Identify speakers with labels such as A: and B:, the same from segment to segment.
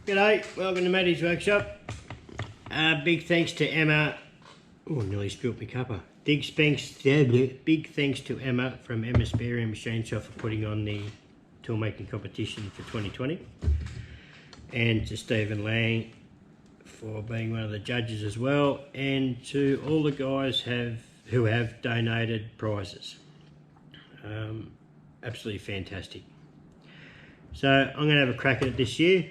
A: G'day, welcome to Matty's Workshop. Big thanks to Emma. Oh, nearly spilt my cuppa. Big thanks to Emma from Emma's Spare Room Machine Shop for putting on the tool making competition for 2020. And to Stephen Lang for being one of the judges as well. And to all the guys who have donated prizes. Absolutely fantastic. So I'm going to have a crack at it this year.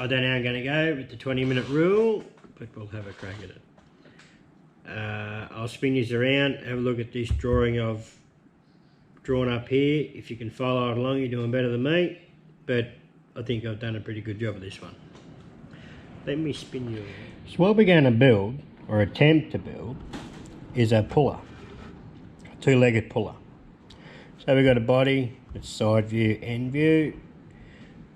A: I don't know how I'm going to go with the 20-minute rule, but we'll have a crack at it. I'll spin these around, have a look at this drawing I've drawn up here. If you can follow it along, you're doing better than me, but I think I've done a pretty good job of this one. Let me spin you around. So what we're going to build, or attempt to build, is a puller, a two-legged puller. So we've got a body, it's side view, end view.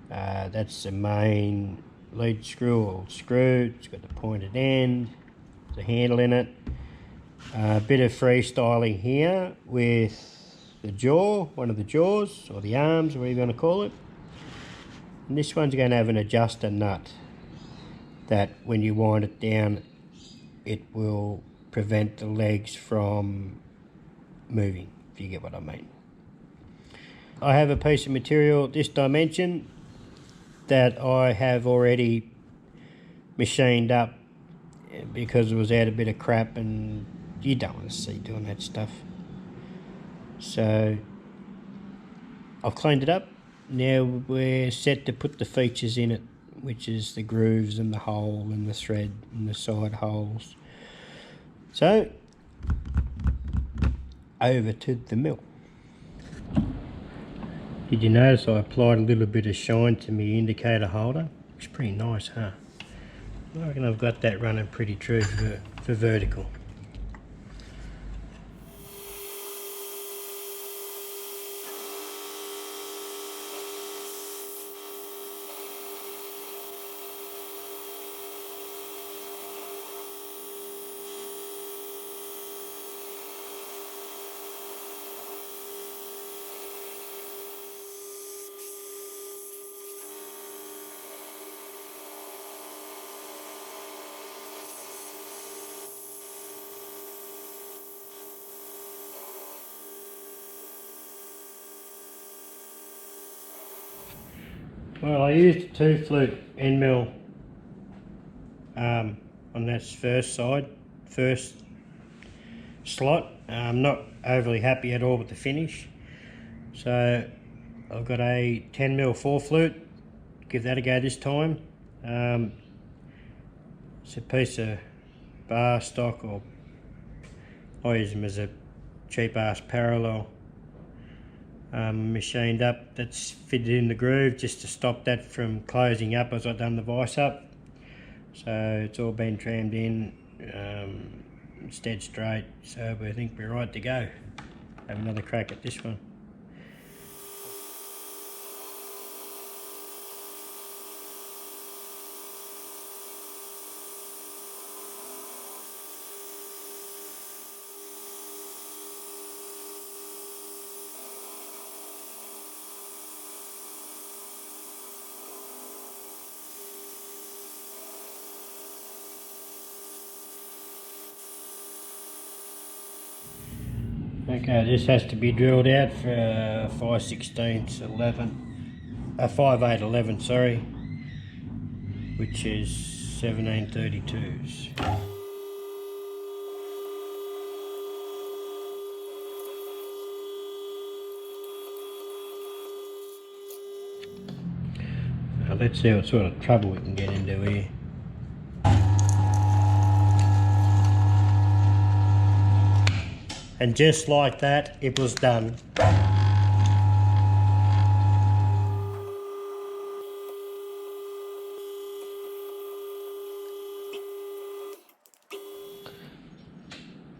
A: That's the main lead screw or screw. It's got the pointed end, the handle in it. A bit of freestyling here with the jaw, one of the jaws, or the arms, whatever you want to call it. And this one's going to have an adjuster nut that when you wind it down, it will prevent the legs from moving, if you get what I mean. I have a piece of material this dimension that I have already machined up because it was out a bit of crap and you don't want to see doing that stuff. So I've cleaned it up. Now we're set to put the features in it, which is the grooves and the hole and the thread and the side holes. So over to the mill. Did you notice I applied a little bit of shine to my indicator holder? Looks pretty nice, huh? I reckon I've got that running pretty true for vertical. Well, I used a 2-flute end mill on that first slot. I'm not overly happy at all with the finish. So I've got a 10mm 4-flute, give that a go this time. It's a piece of bar stock, or I use them as a cheap ass parallel. Machined up, that's fitted in the groove just to stop that from closing up as I've done the vise up. So it's all been trammed in, it's dead straight, so I think we're right to go. Have another crack at this one. Okay, this has to be drilled out for 5/16 11, 5/8 11, sorry, which is 1732s. Now let's see what sort of trouble we can get into here. And just like that, it was done.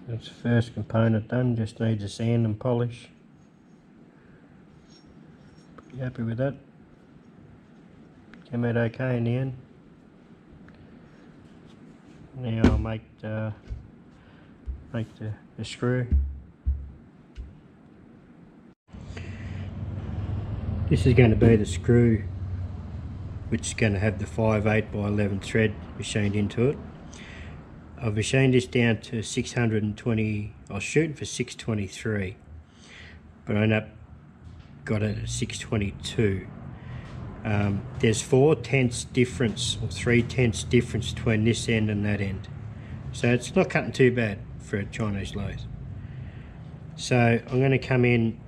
A: That's the first component done, just needs a sand and polish. Pretty happy with that. Came out okay in the end. Now I'll make the screw. This is going to be the screw which is going to have the 5/8 by 11 thread machined into it. I've machined this down to 620, I was shooting for 623, but I ended up got it at 622. There's 4/10 difference or 3/10 difference between this end and that end, so it's not cutting too bad for a Chinese lathe. So I'm going to come in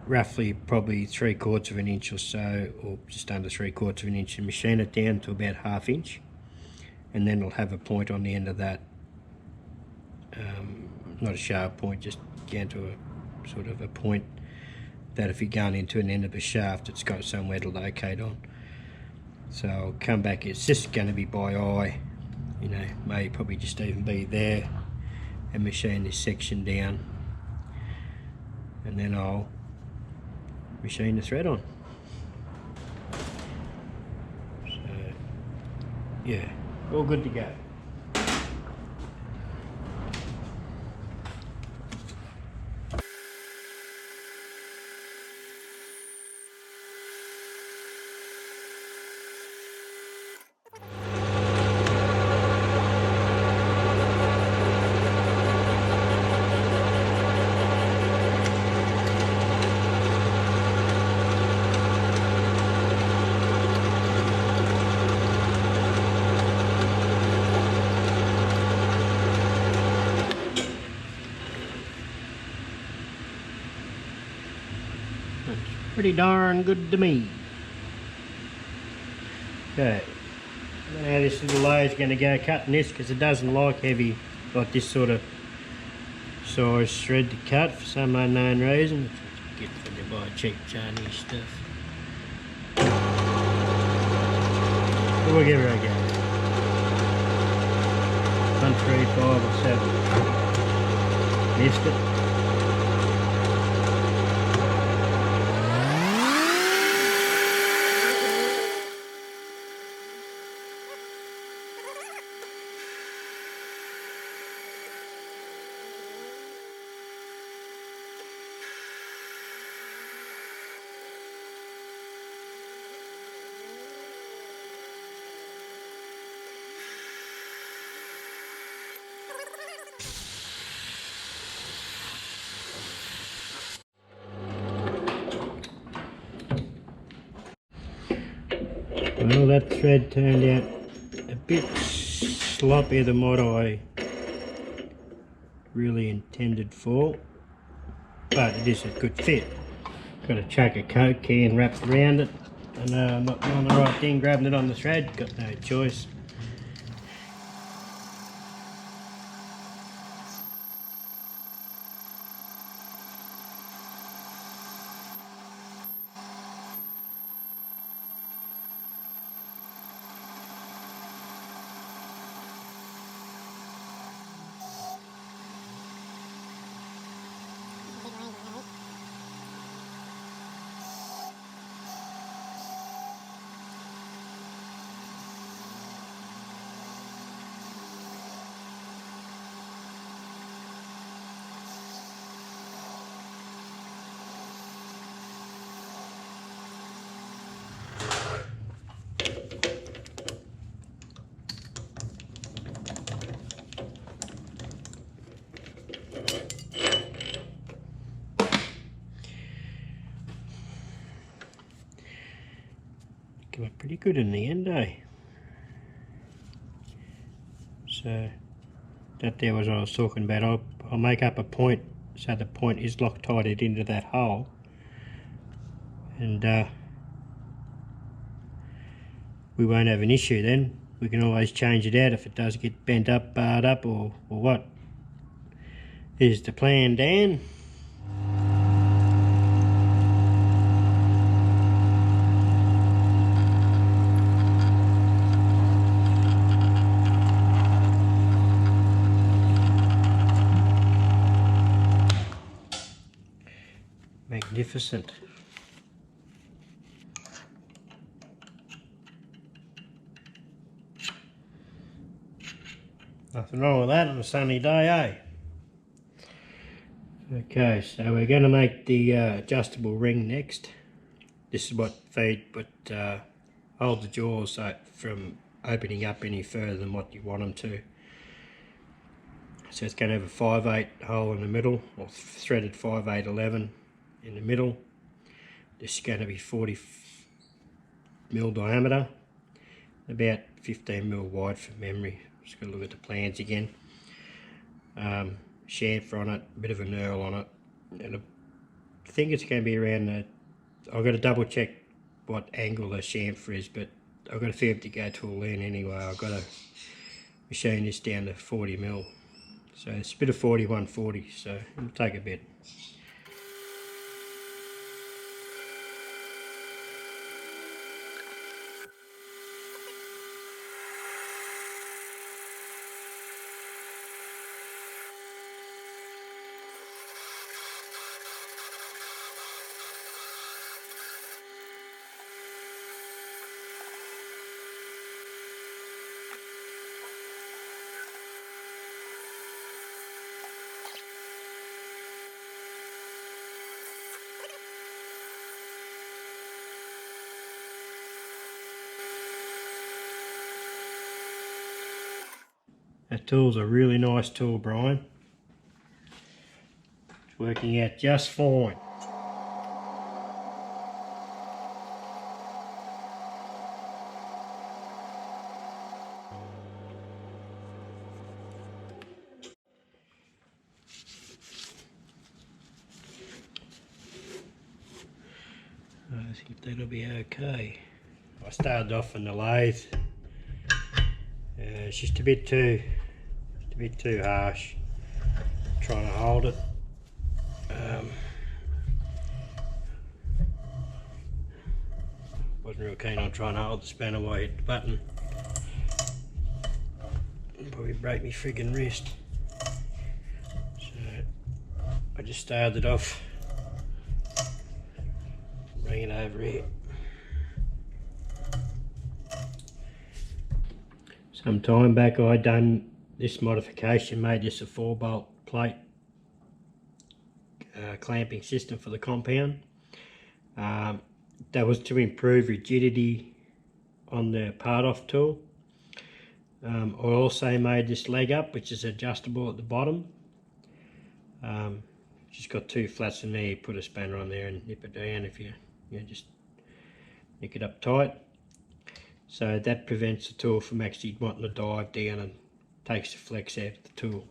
A: roughly probably 3/4 of an inch or so, or just under 3/4 of an inch, and machine it down to about 1/2 inch, and then it'll have a point on the end of that, not a sharp point, just down to a sort of a point that if you're going into an end of a shaft, it's got somewhere to locate on. So I'll come back, it's just going to be by eye, you know, may probably just even be there, and machine this section down, and then I'll machine the thread on. So yeah, all good to go. Pretty darn good to me. Okay, now this little lathe is going to go cutting this because it doesn't like heavy, like this sort of size thread to cut for some unknown reason. That's what you get when you buy cheap Chinese stuff. But we'll give it a go. 1, 3, 5 or 7. Missed it. Well, that thread turned out a bit sloppier than what I really intended for, but it is a good fit. Got a chuck of Coke can wrapped around it. I know I'm not doing the right thing grabbing it on the thread, got no choice. Came up pretty good in the end, eh? So that there was what I was talking about. I'll make up a point so the point is Loctited into that hole, and we won't have an issue then. We can always change it out if it does get bent up, barred up, or what. Here's the plan, Dan. Magnificent. Nothing wrong with that on a sunny day, eh? Okay, so we're going to make the adjustable ring next. This is what hold the jaws from opening up any further than what you want them to. So it's going to have a 5/8 hole in the middle, or threaded 5/8/11 in the middle. This is going to be 40mm diameter, about 15mm wide from memory. Just got to look at the plans again. Chamfer on it, a bit of a knurl on it, and I think it's going to be around the. I've got to double check what angle the chamfer is, but I've got to figure to go to a lean anyway. I've got to machine this down to 40mm. So it's a bit of 4140, so it'll take a bit. That tool's a really nice tool, Brian. It's working out just fine. I think that'll be okay. I started off in the lathe. It's just a bit too harsh. Trying to hold it. Wasn't real keen on trying to hold the spanner while I hit the button. Probably break me friggin' wrist. So I just started off. Bring it over here. Some time back I done this modification, made this a 4-bolt plate clamping system for the compound. That was to improve rigidity on the part-off tool. I also made this leg up, which is adjustable at the bottom. Just got 2 flats in there. You put a spanner on there and nip it down if you just nick it up tight. So that prevents the tool from actually wanting to dive down and takes the flex out of the tool.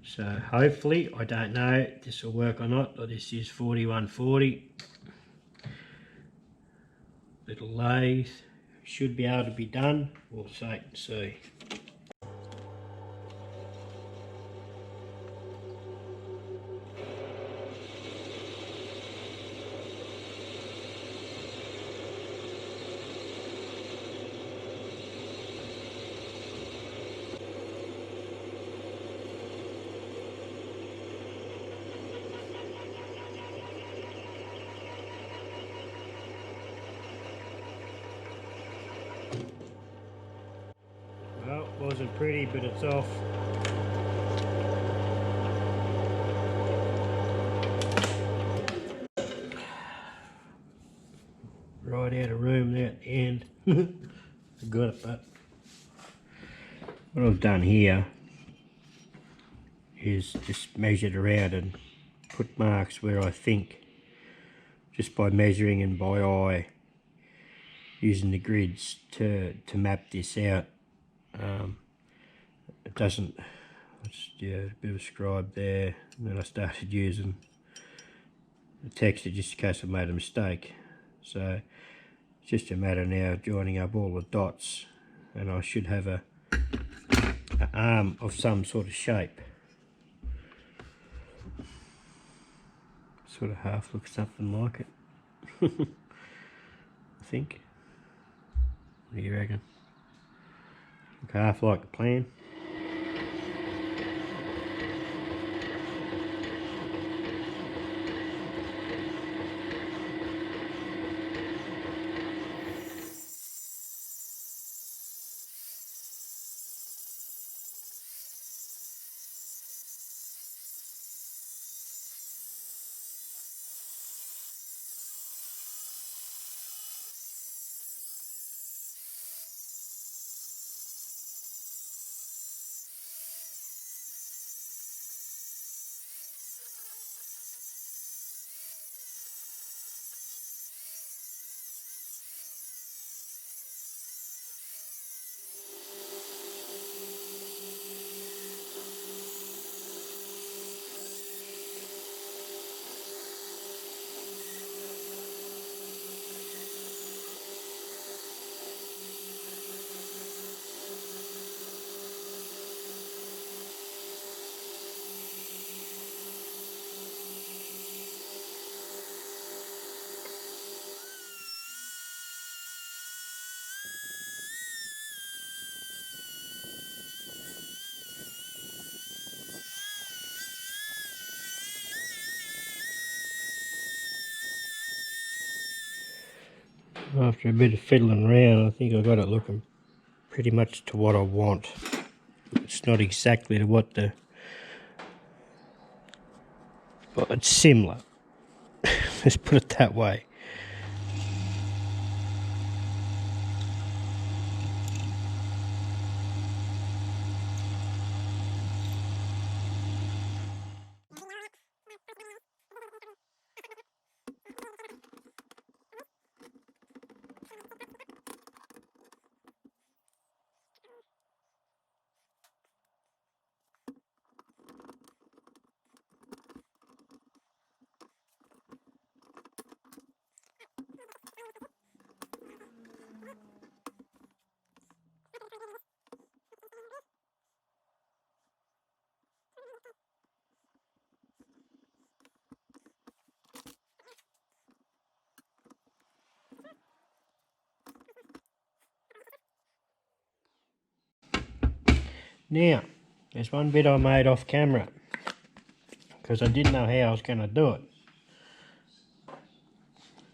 A: So hopefully, I don't know if this will work or not, but this is 4140. Little lathe, should be able to be done. We'll wait and see. Well, it wasn't pretty, but it's off. Right out of room there at the end. Forgot it, but what I've done here is just measured around and put marks where I think, just by measuring and by eye, using the grids to map this out. It doesn't, a bit of a scribe there, and then I started using the texture just in case I made a mistake. So it's just a matter now of joining up all the dots, and I should have an arm of some sort of shape. Sort of half looks something like it. I think. What do you reckon? Look half like the plan. After a bit of fiddling around, I think I got it looking pretty much to what I want. It's not exactly to what the... But it's similar. Let's put it that way. Now, there's one bit I made off camera because I didn't know how I was going to do it.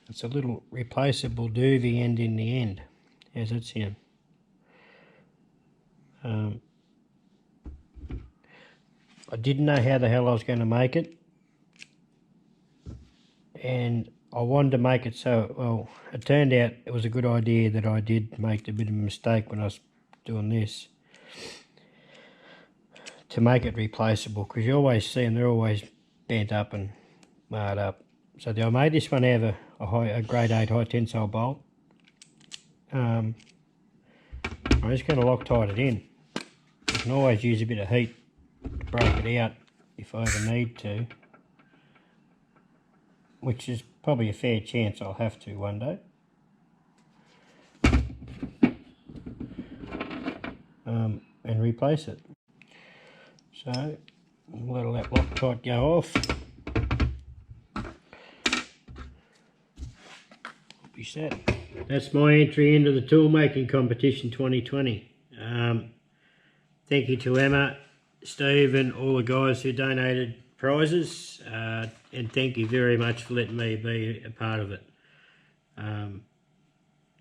A: It's a little replaceable doovie end in the end. How's that sound? I didn't know how the hell I was going to make it, and I wanted to make it so, well, it turned out it was a good idea that I did make a bit of a mistake when I was doing this, to make it replaceable, because you always see them, they're always bent up and marred up. So I made this one out of a grade 8 high tensile bolt. I'm just going to Loctite it in. You can always use a bit of heat to break it out if I ever need to, which is probably a fair chance I'll have to one day. And replace it. So let all that Loctite go off. Be set. That's my entry into the tool making competition 2020. Thank you to Emma, Steve and all the guys who donated prizes, and thank you very much for letting me be a part of it.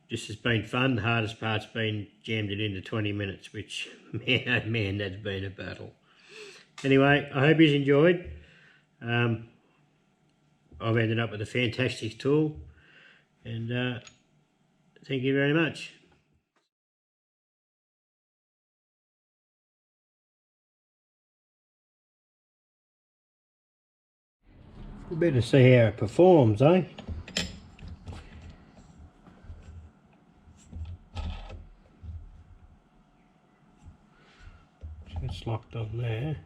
A: This has been fun. The hardest part's been jammed it into 20 minutes, which, man, oh man, that's been a battle. Anyway, I hope you enjoyed. I've ended up with a fantastic tool, and thank you very much. We better see how it performs, eh? So it's locked on there.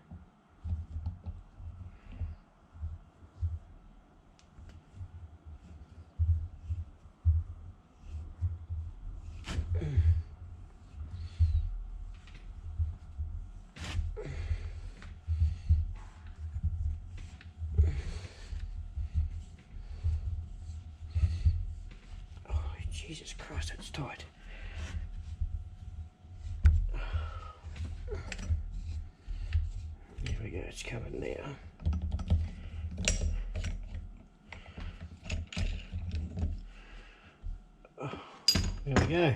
A: Jesus Christ, that's tight. There we go, it's covered now. There we go.